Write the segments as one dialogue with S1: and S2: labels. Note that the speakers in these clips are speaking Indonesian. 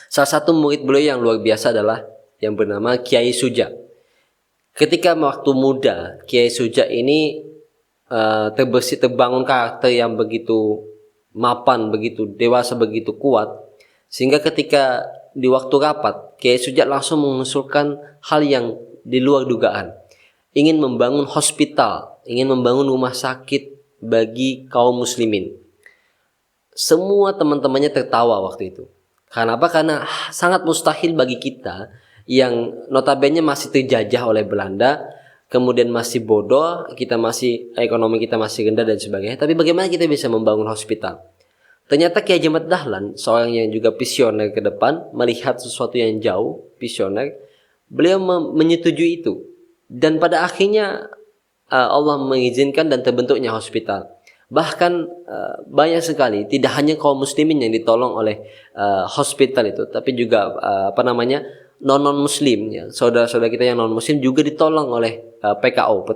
S1: Salah satu murid beliau yang luar biasa adalah yang bernama Kiai Suja. Ketika waktu muda, Kiai Suja ini terbangun karakter yang begitu mapan, begitu dewasa, begitu kuat, sehingga ketika di waktu rapat, Kiai Suja langsung mengusulkan hal yang di luar dugaan. Ingin membangun hospital, ingin membangun rumah sakit bagi kaum muslimin. Semua teman-temannya tertawa waktu itu. Karena apa? Karena sangat mustahil bagi kita yang notabene masih terjajah oleh Belanda, kemudian masih bodoh, ekonomi kita masih rendah dan sebagainya. Tapi bagaimana kita bisa membangun hospital? Ternyata Kiai Haji Ahmad Dahlan, seorang yang juga visioner ke depan, melihat sesuatu yang jauh, visioner, beliau menyetujui itu. Dan pada akhirnya Allah mengizinkan dan terbentuknya hospital. Bahkan banyak sekali, tidak hanya kaum muslimin yang ditolong oleh hospital itu, tapi juga non muslim, ya, saudara-saudara kita yang non muslim juga ditolong oleh PKO,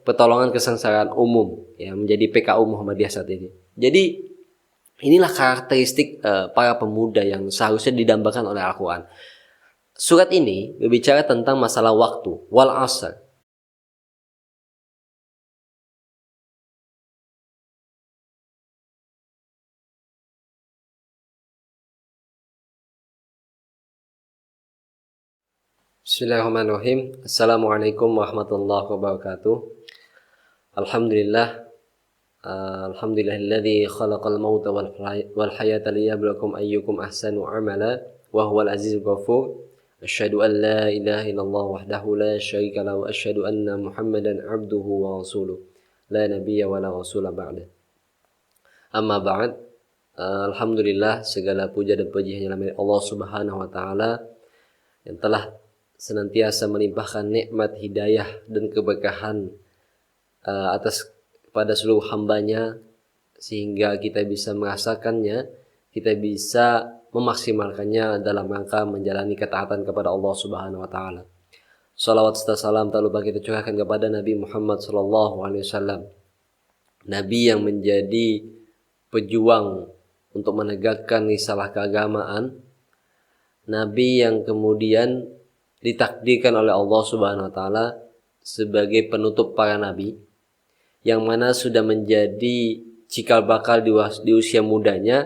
S1: pertolongan kesengsaraan umum, ya, menjadi PKU Muhammadiyah saat ini. Jadi inilah karakteristik para pemuda yang seharusnya didambakan oleh Al-Quran. Surat ini berbicara tentang masalah waktu, wal asr. Bismillahirrahmanirrahim. Assalamualaikum warahmatullahi wabarakatuh. Alhamdulillah. Alhamdulillahilladzi khalaqal mauta wal hayata liyabluwakum ayyukum ahsanu amala wa huwal azizul ghafur. Asyhadu an la ilaha illallah wahdahu la syarika lahu wa asyhadu anna Muhammadan abduhu wa rasuluh. La nabiyya wa la rasula ba'da. Amma ba'd. Alhamdulillah, segala puja dan puji hanya milik Allah Subhanahu wa taala yang telah senantiasa melimpahkan nikmat hidayah dan keberkahan atas pada seluruh hambanya, sehingga kita bisa merasakannya, kita bisa memaksimalkannya dalam rangka menjalani ketaatan kepada Allah Subhanahu wa taala. Shalawat serta salam tak lupa kita curahkan kepada Nabi Muhammad sallallahu alaihi wasallam. Nabi yang menjadi pejuang untuk menegakkan risalah keagamaan, Nabi yang kemudian ditakdirkan oleh Allah Subhanahu wa taala sebagai penutup para nabi, yang mana sudah menjadi cikal bakal di usia mudanya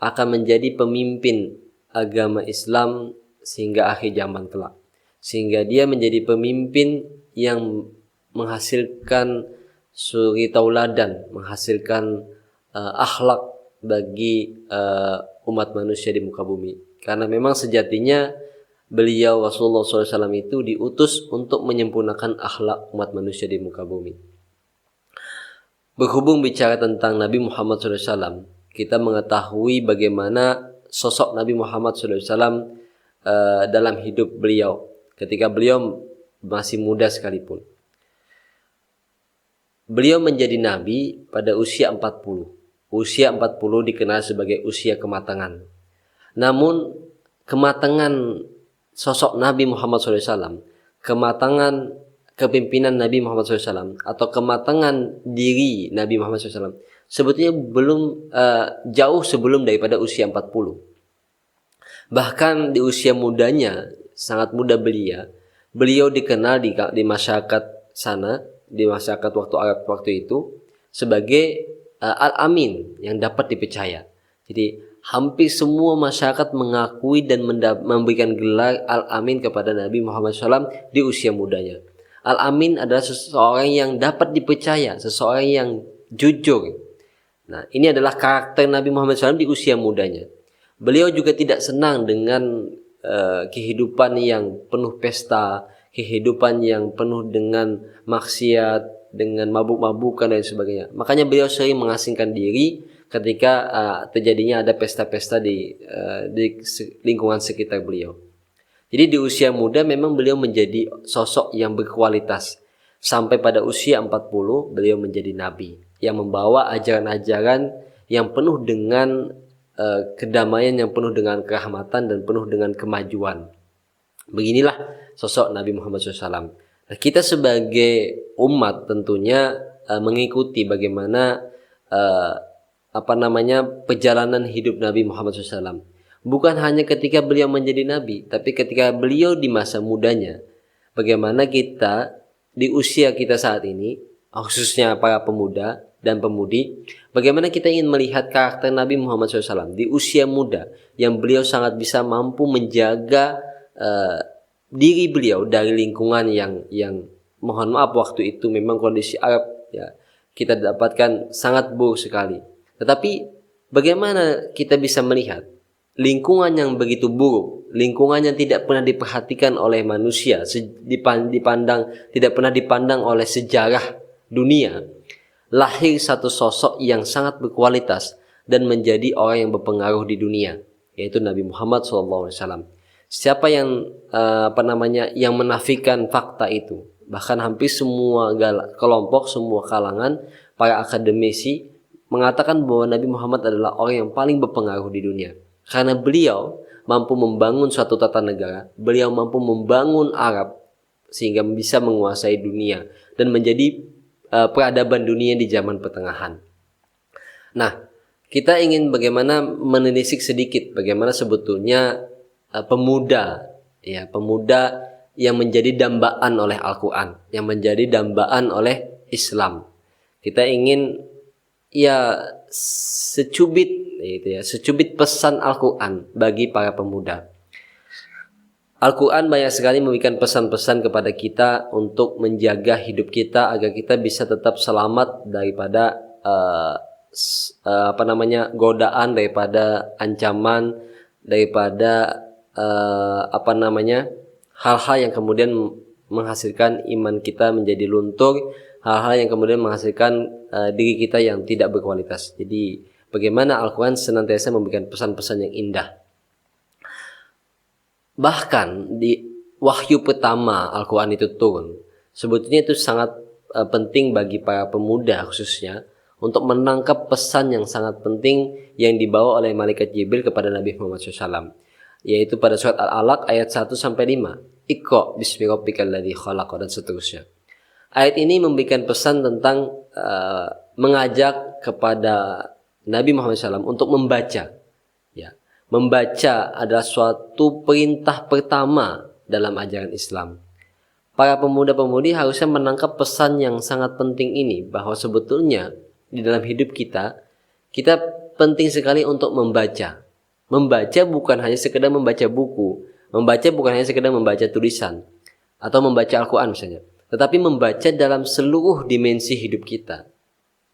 S1: akan menjadi pemimpin agama Islam sehingga akhir zaman kelak. Sehingga dia menjadi pemimpin yang menghasilkan suri tauladan, menghasilkan akhlak bagi umat manusia di muka bumi. Karena memang sejatinya beliau Rasulullah SAW itu diutus untuk menyempurnakan akhlak umat manusia di muka bumi. Berhubung bicara tentang Nabi Muhammad SAW, kita mengetahui bagaimana sosok Nabi Muhammad SAW dalam hidup beliau ketika beliau masih muda sekalipun. Beliau menjadi Nabi pada usia 40. Usia 40 dikenal sebagai usia kematangan. Namun kematangan sosok Nabi Muhammad SAW, kematangan kepimpinan Nabi Muhammad SAW, atau kematangan diri Nabi Muhammad SAW sebetulnya belum jauh sebelum daripada usia 40. Bahkan di usia mudanya, sangat muda beliau dikenal di masyarakat sana, di masyarakat waktu Arab waktu itu sebagai Al-Amin, yang dapat dipercaya. Jadi hampir semua masyarakat mengakui dan memberikan gelar Al-Amin kepada Nabi Muhammad SAW di usia mudanya. Al-Amin adalah seseorang yang dapat dipercaya, seseorang yang jujur. Nah, ini adalah karakter Nabi Muhammad SAW di usia mudanya. Beliau juga tidak senang dengan kehidupan yang penuh pesta, kehidupan yang penuh dengan maksiat, dengan mabuk-mabukan dan sebagainya. Makanya beliau sering mengasingkan diri ketika terjadinya ada pesta-pesta di lingkungan sekitar beliau. Jadi di usia muda memang beliau menjadi sosok yang berkualitas. Sampai pada usia 40 beliau menjadi nabi yang membawa ajaran-ajaran yang penuh dengan kedamaian, yang penuh dengan kerahmatan dan penuh dengan kemajuan. Beginilah sosok Nabi Muhammad SAW. Nah, kita sebagai umat tentunya mengikuti bagaimana perjalanan hidup Nabi Muhammad SAW. Bukan hanya ketika beliau menjadi nabi, tapi ketika beliau di masa mudanya. Bagaimana kita di usia kita saat ini, khususnya para pemuda dan pemudi, bagaimana kita ingin melihat karakter Nabi Muhammad SAW di usia muda, yang beliau sangat bisa mampu menjaga diri beliau dari lingkungan yang mohon maaf waktu itu memang kondisi Arab ya kita dapatkan sangat buruk sekali. Tetapi bagaimana kita bisa melihat lingkungan yang begitu buruk, lingkungan yang tidak pernah diperhatikan oleh manusia, tidak pernah dipandang oleh sejarah dunia, lahir satu sosok yang sangat berkualitas dan menjadi orang yang berpengaruh di dunia, yaitu Nabi Muhammad SAW. Siapa yang yang menafikan fakta itu? Bahkan hampir semua kelompok, semua kalangan, para akademisi mengatakan bahwa Nabi Muhammad adalah orang yang paling berpengaruh di dunia. Karena beliau mampu membangun suatu tata negara, beliau mampu membangun Arab sehingga bisa menguasai dunia dan menjadi peradaban dunia di zaman pertengahan. Nah, kita ingin bagaimana menelisik sedikit bagaimana sebetulnya pemuda yang menjadi dambaan oleh Al-Quran, yang menjadi dambaan oleh Islam. Kita ingin secubit pesan Al-Quran bagi para pemuda. Al-Quran banyak sekali memberikan pesan-pesan kepada kita untuk menjaga hidup kita agar kita bisa tetap selamat daripada godaan, daripada ancaman, daripada hal-hal yang kemudian menghasilkan iman kita menjadi luntur, hal-hal yang kemudian menghasilkan diri kita yang tidak berkualitas. Jadi bagaimana Al-Quran senantiasa memberikan pesan-pesan yang indah. Bahkan di wahyu pertama Al-Quran itu turun, sebetulnya itu sangat penting bagi para pemuda khususnya untuk menangkap pesan yang sangat penting yang dibawa oleh malaikat Jibril kepada Nabi Muhammad SAW, yaitu pada surat Al-Alaq ayat 1-5. Iqra bismi rabbikal ladzi khalaq, dan seterusnya. Ayat ini memberikan pesan tentang mengajak kepada Nabi Muhammad SAW untuk membaca. Ya, membaca adalah suatu perintah pertama dalam ajaran Islam. Para pemuda-pemudi harusnya menangkap pesan yang sangat penting ini, bahwa sebetulnya di dalam hidup kita penting sekali untuk membaca. Membaca bukan hanya sekedar membaca buku, membaca bukan hanya sekedar membaca tulisan atau membaca Al-Quran misalnya, tetapi membaca dalam seluruh dimensi hidup kita.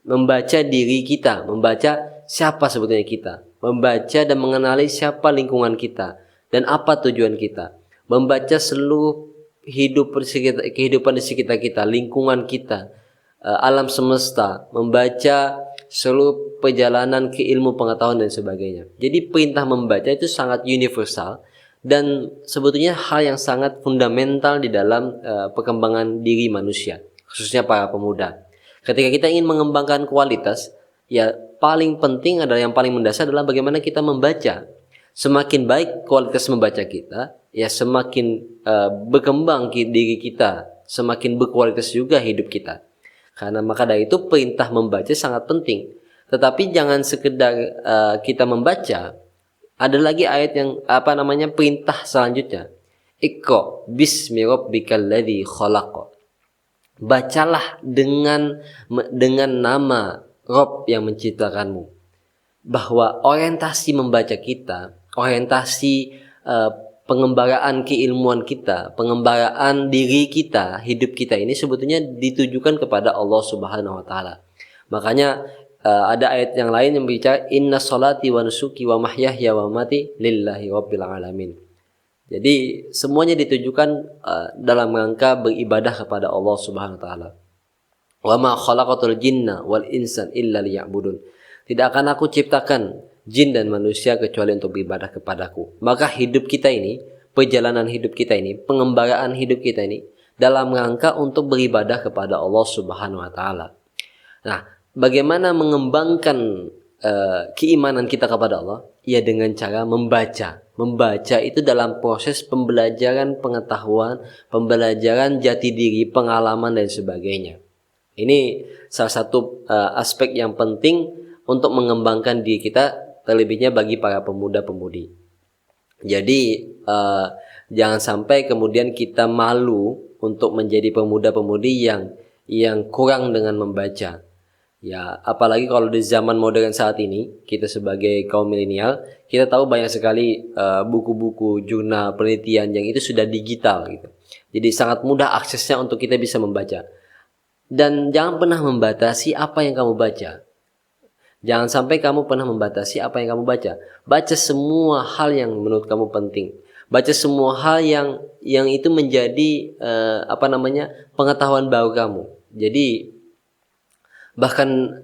S1: Membaca diri kita, membaca siapa sebetulnya kita, membaca dan mengenali siapa lingkungan kita dan apa tujuan kita, membaca seluruh kehidupan di sekitar kita, lingkungan kita, alam semesta, membaca seluruh perjalanan ke ilmu pengetahuan dan sebagainya. Jadi perintah membaca itu sangat universal dan sebetulnya hal yang sangat fundamental di dalam perkembangan diri manusia, khususnya para pemuda. Ketika kita ingin mengembangkan kualitas, ya paling penting adalah, yang paling mendasar adalah bagaimana kita membaca. Semakin baik kualitas membaca kita, ya semakin berkembang diri kita, semakin berkualitas juga hidup kita. Karena maka dari itu perintah membaca sangat penting. Tetapi jangan sekedar kita membaca. Ada lagi ayat yang perintah selanjutnya. Iqra bismi rabbikal ladzi khalaq. Bacalah dengan nama Rabb yang menciptakanmu. Bahwa orientasi membaca kita, orientasi pengembaraan keilmuan kita, pengembaraan diri kita, hidup kita ini sebetulnya ditujukan kepada Allah Subhanahu wa taala. Makanya ada ayat yang lain yang berbicara inna sholati wa nusuki wa mahyaya wa mamati lillahi rabbil alamin. Jadi semuanya ditujukan dalam rangka beribadah kepada Allah Subhanahu wa taala. Wa ma khalaqatul jinna wal insan illa liya'budun. Tidak akan aku ciptakan jin dan manusia kecuali untuk beribadah kepadaku. Maka hidup kita ini, perjalanan hidup kita ini, pengembaraan hidup kita ini dalam rangka untuk beribadah kepada Allah Subhanahu wa taala. Nah, bagaimana mengembangkan keimanan kita kepada Allah? Ya dengan cara membaca. Membaca itu dalam proses pembelajaran pengetahuan, pembelajaran jati diri, pengalaman dan sebagainya. Ini salah satu aspek yang penting untuk mengembangkan diri kita, terlebihnya bagi para pemuda-pemudi. Jadi jangan sampai kemudian kita malu untuk menjadi pemuda-pemudi yang kurang dengan membaca. Ya, apalagi kalau di zaman modern saat ini, kita sebagai kaum milenial, kita tahu banyak sekali buku-buku, jurnal, penelitian yang itu sudah digital gitu. Jadi sangat mudah aksesnya untuk kita bisa membaca. Dan jangan pernah membatasi apa yang kamu baca. Jangan sampai kamu pernah membatasi apa yang kamu baca. Baca semua hal yang menurut kamu penting. Baca semua hal yang itu menjadi pengetahuan baru kamu. Jadi bahkan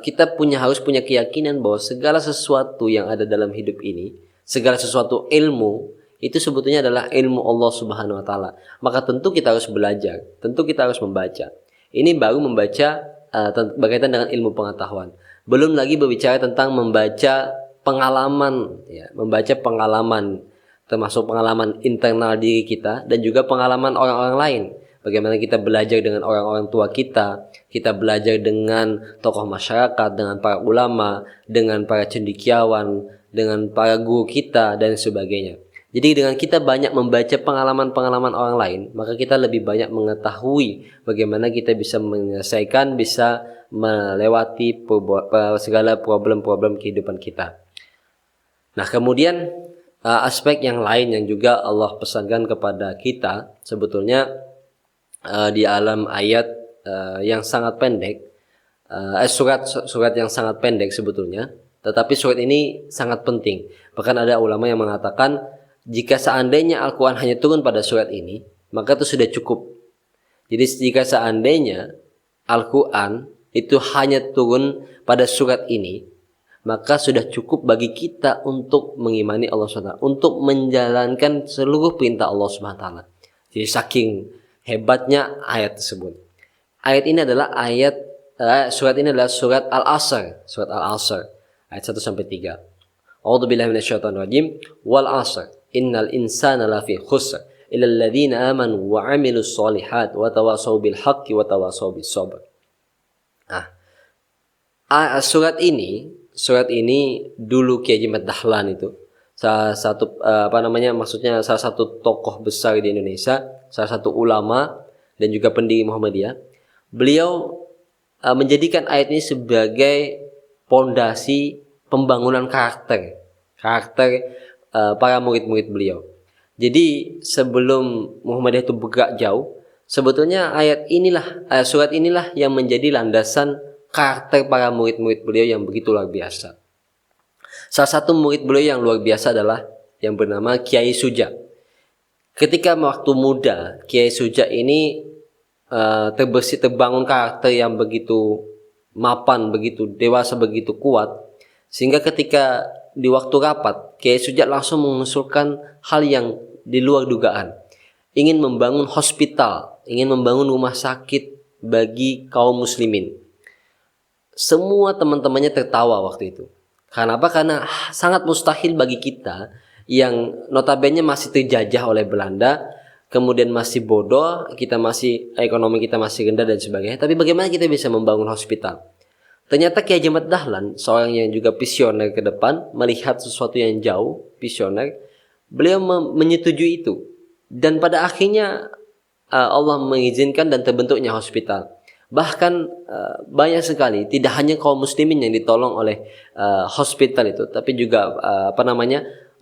S1: kita harus punya keyakinan bahwa segala sesuatu yang ada dalam hidup ini, segala sesuatu ilmu itu sebetulnya adalah ilmu Allah Subhanahu wa taala. Maka tentu kita harus belajar, tentu kita harus membaca. Ini baru membaca berkaitan dengan ilmu pengetahuan. Belum lagi berbicara tentang membaca pengalaman, ya, membaca pengalaman termasuk pengalaman internal diri kita dan juga pengalaman orang-orang lain. Bagaimana kita belajar dengan orang-orang tua kita belajar dengan tokoh masyarakat, dengan para ulama, dengan para cendekiawan, dengan para guru kita dan sebagainya. Jadi dengan kita banyak membaca pengalaman-pengalaman orang lain, maka kita lebih banyak mengetahui bagaimana kita bisa menyelesaikan, bisa melewati segala problem-problem kehidupan kita. Nah, kemudian aspek yang lain yang juga Allah pesankan kepada kita sebetulnya di alam ayat yang sangat pendek, surat yang sangat pendek sebetulnya, tetapi surat ini sangat penting. Bahkan ada ulama yang mengatakan jika seandainya Al-Quran hanya turun pada surat ini, maka itu sudah cukup. Jadi jika seandainya Al-Quran itu hanya turun pada surat ini, maka sudah cukup bagi kita untuk mengimani Allah SWT, untuk menjalankan seluruh perintah Allah SWT. Jadi saking hebatnya ayat tersebut. Ayat ini adalah surat ini adalah surat Al-Asr, ayat 1 sampai 3. A'udzubillahi minasyaitonir rajim. Wal 'asr innal insana lafi khusr illa alladziina aamanu wa 'amilus shalihat wa tawashaw bil haqqi wa tawashaw bis sabr. Surat ini dulu Kiai Haji Dahlan itu salah satu salah satu tokoh besar di Indonesia, salah satu ulama dan juga pendiri Muhammadiyah. Beliau menjadikan ayat ini sebagai pondasi pembangunan karakter para murid-murid beliau. Jadi sebelum Muhammadiyah itu bergerak jauh, sebetulnya surat inilah yang menjadi landasan karakter para murid-murid beliau yang begitu luar biasa. Salah satu murid beliau yang luar biasa adalah yang bernama Kiai Suja. Ketika waktu muda, Kiai Suja ini terbangun karakter yang begitu mapan, begitu dewasa, begitu kuat, sehingga ketika di waktu rapat, Kiai Suja langsung mengusulkan hal yang di luar dugaan. Ingin membangun hospital, ingin membangun rumah sakit bagi kaum muslimin. Semua teman-temannya tertawa waktu itu. Karena apa? Karena sangat mustahil bagi kita yang notabene masih terjajah oleh Belanda, kemudian masih bodoh, ekonomi kita masih rendah dan sebagainya. Tapi bagaimana kita bisa membangun hospital? Ternyata Kiai Haji Dahlan, seorang yang juga visioner ke depan, melihat sesuatu yang jauh, visioner, beliau menyetujui itu. Dan pada akhirnya Allah mengizinkan dan terbentuknya hospital. Bahkan banyak sekali, tidak hanya kaum muslimin yang ditolong oleh hospital itu, tapi juga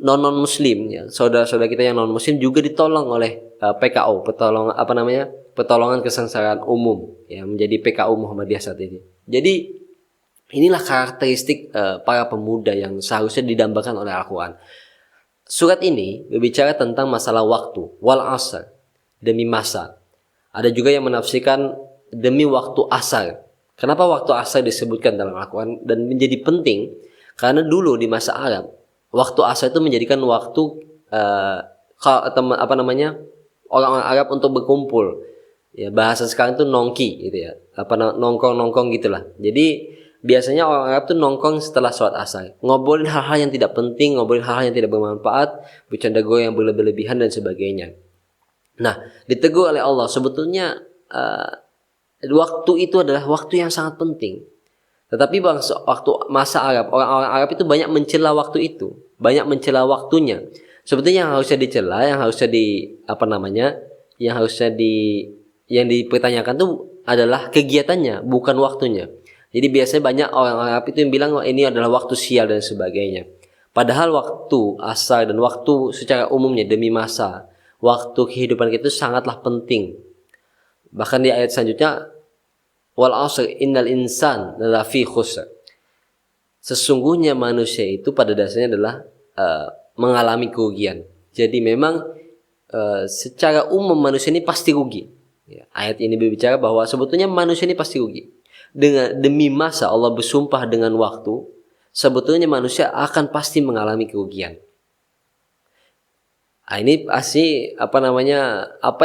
S1: non muslim, ya, saudara-saudara kita yang non muslim juga ditolong oleh PKO, pertolongan kesengsaraan umum, ya, menjadi PKU Muhammadiyah saat ini. Jadi inilah karakteristik para pemuda yang seharusnya didambakan oleh Al-Quran. Surat ini berbicara tentang masalah waktu, wal asr, demi masa. Ada juga yang menafsirkan demi waktu asar. Kenapa waktu asar disebutkan dalam Al-Quran dan menjadi penting? Karena dulu di masa Arab, waktu asar itu menjadikan waktu orang-orang Arab untuk berkumpul. Ya, bahasa sekarang itu nongki gitu ya. Nongkrong gitulah. Jadi biasanya orang Arab tuh nongkrong setelah sholat asar, ngobrolin hal-hal yang tidak penting, ngobrolin hal-hal yang tidak bermanfaat, bercanda goy yang berlebihan dan sebagainya. Nah, ditegur oleh Allah, sebetulnya waktu itu adalah waktu yang sangat penting. Tetapi waktu masa Arab, orang-orang Arab itu banyak mencela waktu itu, banyak mencela waktunya, Sebetulnya yang harusnya dicela, yang harusnya yang dipertanyakan tuh adalah kegiatannya, bukan waktunya. Jadi biasanya banyak orang Arab itu yang bilang ini adalah waktu sial dan sebagainya. Padahal waktu asal dan waktu secara umumnya demi masa, waktu kehidupan kita itu sangatlah penting. Bahkan di ayat selanjutnya, wal 'asr innal insan lafi khusr. Sesungguhnya manusia itu pada dasarnya adalah mengalami kerugian. Jadi memang secara umum manusia ini pasti rugi. Ya, ayat ini berbicara bahwa sebetulnya manusia ini pasti rugi. Demi masa Allah bersumpah dengan waktu, sebetulnya manusia akan pasti mengalami kerugian. Nah, ini pasti apa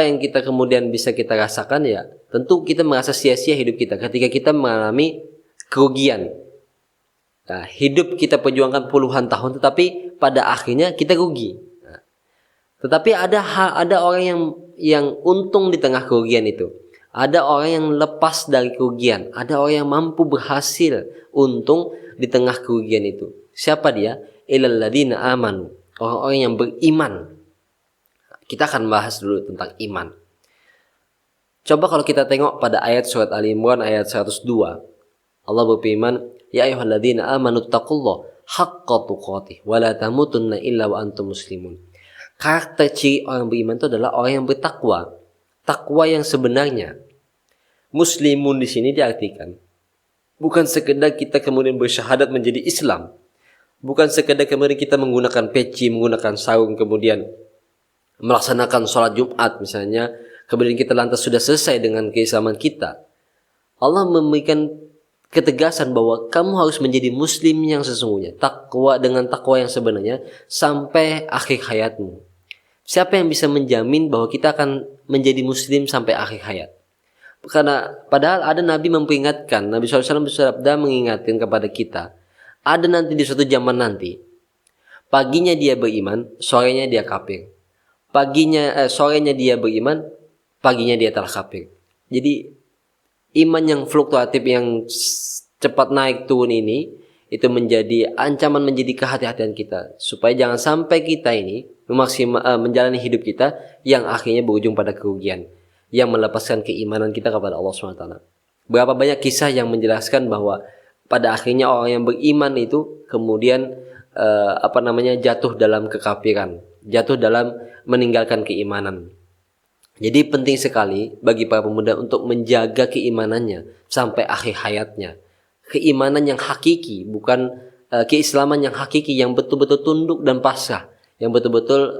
S1: yang kita kemudian bisa kita rasakan ya, tentu kita merasa sia-sia hidup kita ketika kita mengalami kerugian. Nah, hidup kita perjuangkan puluhan tahun, tetapi pada akhirnya kita rugi. Nah, tetapi ada orang yang untung di tengah kerugian itu. Ada orang yang lepas dari kerugian. Ada orang yang mampu berhasil untung di tengah kerugian itu. Siapa dia? Illal ladzina amanu. Orang-orang yang beriman. Kita akan bahas dulu tentang iman. Coba kalau kita tengok pada ayat surat Ali Imran ayat 102. Allah berfirman, ya ayyuhalladzina amanu taqullaha haqqa tuqatih wa la tamutunna illa wa antum muslimun. Karakter ciri orang beriman itu adalah orang yang bertakwa. Takwa yang sebenarnya. Muslimun di sini diartikan bukan sekedar kita kemudian bersyahadat menjadi Islam. Bukan sekedar kemudian kita menggunakan peci, menggunakan sarung, kemudian melaksanakan sholat Jumat misalnya, kemudian kita lantas sudah selesai dengan keislaman kita. Allah memberikan ketegasan bahwa kamu harus menjadi muslim yang sesungguhnya, takwa dengan takwa yang sebenarnya sampai akhir hayatmu. Siapa yang bisa menjamin bahwa kita akan menjadi muslim sampai akhir hayat? Karena padahal ada Nabi memperingatkan, Nabi SAW bersabda mengingatkan kepada kita, ada nanti di suatu zaman nanti, paginya dia beriman, sorenya dia kafir. Sorenya dia beriman, paginya dia telah kafir. Jadi iman yang fluktuatif yang cepat naik turun ini itu menjadi ancaman, menjadi kehati-hatian kita supaya jangan sampai kita ini menjalani hidup kita yang akhirnya berujung pada kerugian, yang melepaskan keimanan kita kepada Allah SWT. Berapa banyak kisah yang menjelaskan bahwa pada akhirnya orang yang beriman itu kemudian jatuh dalam kekafiran, jatuh dalam meninggalkan keimanan. Jadi penting sekali bagi para pemuda untuk menjaga keimanannya sampai akhir hayatnya. Keimanan yang hakiki, bukan keislaman yang hakiki, yang betul-betul tunduk dan pasrah, yang betul-betul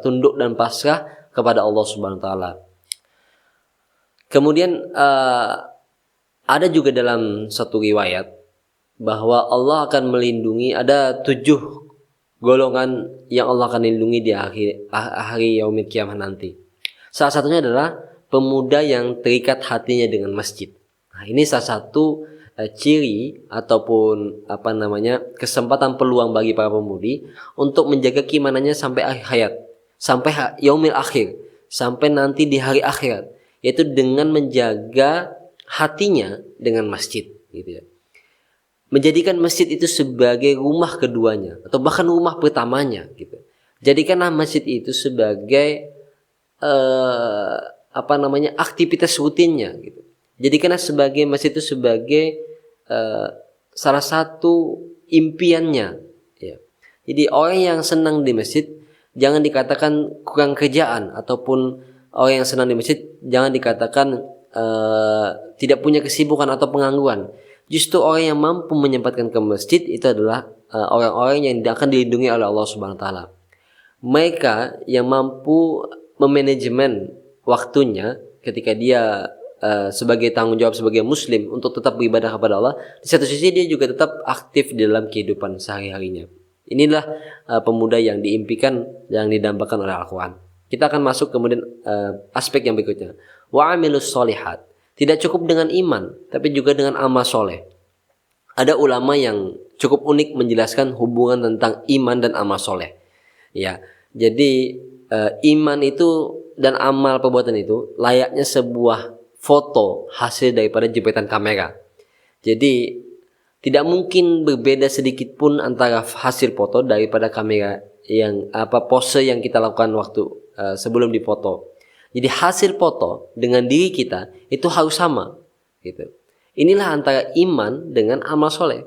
S1: tunduk dan pasrah kepada Allah Subhanahu wa taala. Kemudian ada juga dalam satu riwayat bahwa Allah akan melindungi, ada 7 golongan yang Allah akan lindungi di hari yaumil kiamah nanti. Salah satunya adalah pemuda yang terikat hatinya dengan masjid. Nah, ini salah satu ciri ataupun kesempatan peluang bagi para pemudi untuk menjaga keimanannya sampai akhir hayat, sampai yaumil akhir, sampai nanti di hari akhirat, yaitu dengan menjaga hatinya dengan masjid, gitu ya. Menjadikan masjid itu sebagai rumah keduanya atau bahkan rumah pertamanya, gitu. Jadikanlah masjid itu sebagai aktivitas rutinnya, gitu. Jadikanlah sebagai masjid itu sebagai salah satu impiannya, ya. Jadi orang yang senang di masjid jangan dikatakan kurang kerjaan, ataupun orang yang senang di masjid jangan dikatakan tidak punya kesibukan atau pengangguran. Justru orang yang mampu menyempatkan ke masjid itu adalah orang-orang yang akan dilindungi oleh Allah Subhanahu wa taala. Mereka yang mampu memanajemen waktunya ketika dia sebagai tanggung jawab sebagai muslim untuk tetap beribadah kepada Allah, di satu sisi dia juga tetap aktif di dalam kehidupan sehari-harinya. Inilah pemuda yang diimpikan, yang didambakan oleh Al-Quran. Kita akan masuk kemudian aspek yang berikutnya. Wa amilus solihat. Tidak cukup dengan iman, tapi juga dengan amal soleh. Ada ulama yang cukup unik menjelaskan hubungan tentang iman dan amal soleh. Ya, jadi iman itu dan amal perbuatan itu layaknya sebuah foto hasil daripada jepretan kamera. Jadi tidak mungkin berbeda sedikit pun antara hasil foto daripada kamera pose yang kita lakukan waktu sebelum dipoto. Jadi hasil foto dengan diri kita itu harus sama, gitu. Inilah antara iman dengan amal soleh.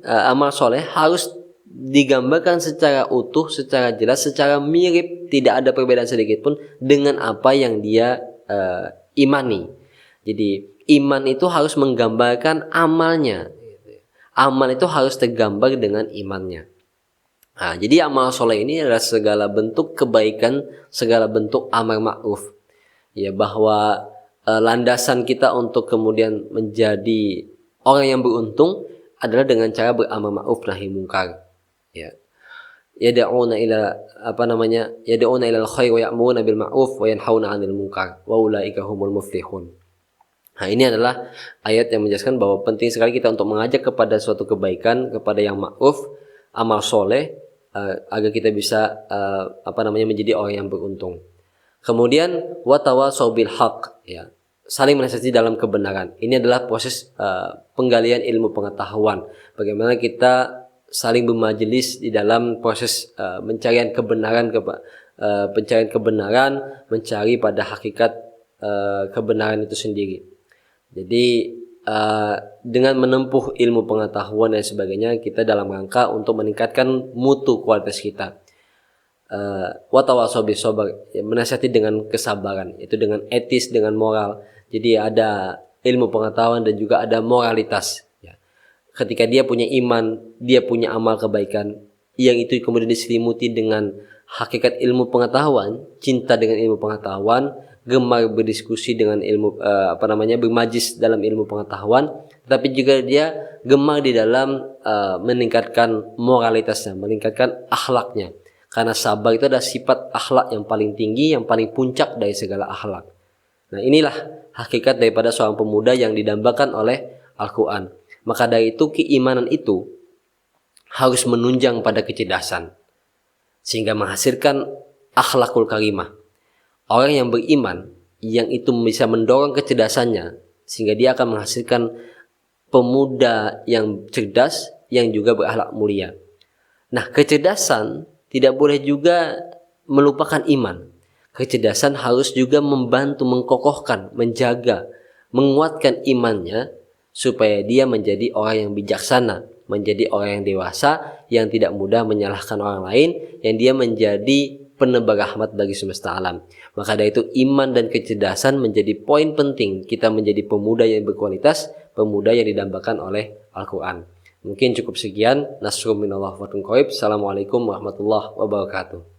S1: Amal soleh harus digambarkan secara utuh, secara jelas, secara mirip, tidak ada perbedaan sedikit pun dengan apa yang dia imani. Jadi iman itu harus menggambarkan amalnya. Amal itu harus tergambar dengan imannya. Nah, jadi amal soleh ini adalah segala bentuk kebaikan, segala bentuk amar ma'ruf. Ya, bahwa landasan kita untuk kemudian menjadi orang yang beruntung adalah dengan cara beramar ma'ruf nahi munkar. Ya. Yad'una ilal khair wa ya'muruna bil ma'ruf wa yanhauna 'anil munkar wa ulaika humul muflihun. Nah, ini adalah ayat yang menjelaskan bahwa penting sekali kita untuk mengajak kepada suatu kebaikan, kepada yang ma'ruf, amal soleh, agar kita bisa menjadi orang yang beruntung. Kemudian watawasau bil haq, ya, saling menasihati dalam kebenaran. Ini adalah proses penggalian ilmu pengetahuan. Bagaimana kita saling bermajelis di dalam proses pencarian kebenaran, mencari pada hakikat kebenaran itu sendiri. Jadi dengan menempuh ilmu pengetahuan dan sebagainya, kita dalam rangka untuk meningkatkan mutu kualitas kita. Watawasau bis sabr, menasihati dengan kesabaran, itu dengan etis, dengan moral. Jadi ada ilmu pengetahuan dan juga ada moralitas. Ya. Ketika dia punya iman, dia punya amal kebaikan, yang itu kemudian diselimuti dengan hakikat ilmu pengetahuan, cinta dengan ilmu pengetahuan, gemar berdiskusi dengan ilmu bermajlis dalam ilmu pengetahuan, tapi juga dia gemar di dalam meningkatkan moralitasnya, meningkatkan akhlaknya. Karena sabar itu adalah sifat akhlak yang paling tinggi, yang paling puncak dari segala akhlak. Nah, inilah hakikat daripada seorang pemuda yang didambakan oleh Al-Quran. Maka dari itu keimanan itu harus menunjang pada kecerdasan, sehingga menghasilkan akhlakul karimah. Orang yang beriman, yang itu bisa mendorong kecerdasannya, sehingga dia akan menghasilkan pemuda yang cerdas, yang juga berakhlak mulia. Nah, kecerdasan tidak boleh juga melupakan iman. Kecerdasan harus juga membantu, mengkokohkan, menjaga, menguatkan imannya, supaya dia menjadi orang yang bijaksana, menjadi orang yang dewasa, yang tidak mudah menyalahkan orang lain, yang dia menjadi penebar rahmat bagi semesta alam. Maka dari itu iman dan kecerdasan menjadi poin penting kita menjadi pemuda yang berkualitas, pemuda yang didambakan oleh Al-Quran. Mungkin cukup sekian. Nasrul minallah wa fatun qarib. Assalamualaikum warahmatullahi wabarakatuh.